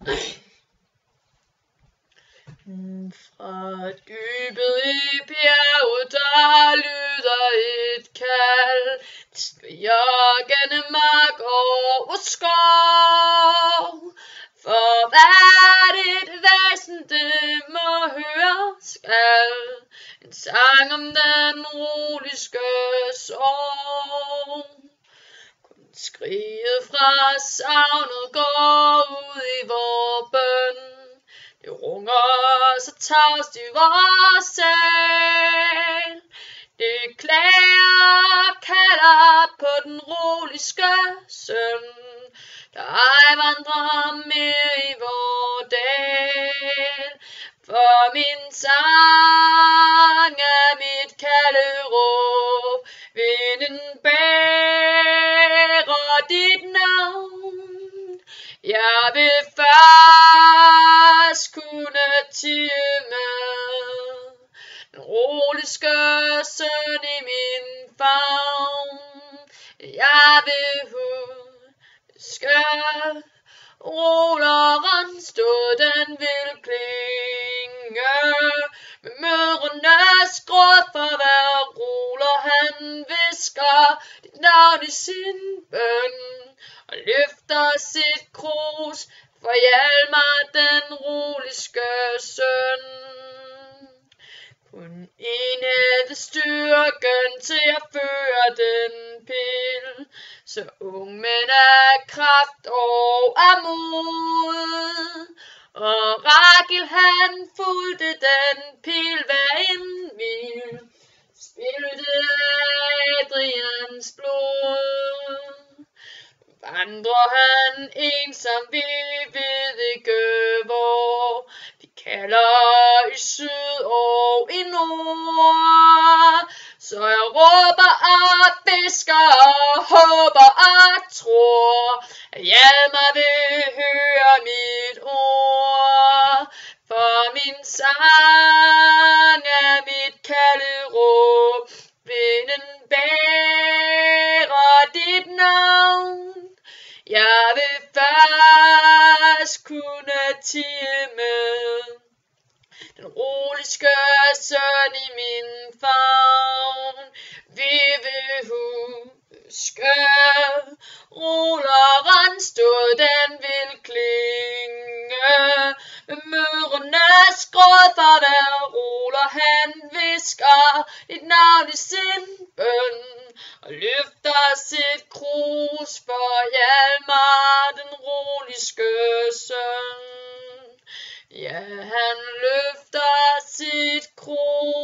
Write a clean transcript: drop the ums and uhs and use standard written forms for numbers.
Fra dybet i bjerget, der lyder et kald. Det skriger gennem mark og skov. For hvert et væsen, det må høre skal. En sang om den rolige sorg. Kun skriget fra savnet går ud i vor bøn. Det runger så tavst i vores sjæl. Det klager kalder på den rolige søn, der ej vandrer mere i vor dal. For min sang er mit kalderåb, vinden bærer dit navn. Jeg vil først kunne tie med den rolige søn i min favn. Jeg vil huske rolerens stod, den vil klinge med mødrenes gråd. For hver roler han visker dit navn i sin bøn og løfter sit krus for Hjalmar den rolige søn. Kun en havde styrken til at føre den pil, så ung men af kraft og af mod. Og Rakel han fulgte den pil hver en mil, spildte Adrians blod. Vandrer han ensom, vi ved ikke hvor. De kalder i syd og i nord. Så jeg råber og visker og håber og tror, at Hjalmar vil høre mit ord. For min sang er mit kalderåb, vinden bærer dit navn. Jeg vil først kunne tie med den rolige søn i min favn. Vi vil huske rolerens stod, den vil klinge med mødrenes gråd. For hver roler han visker dit navn i sin bøn og løfter sit krus for Hjalmar den rolige søn. Ja, han løfter sit krus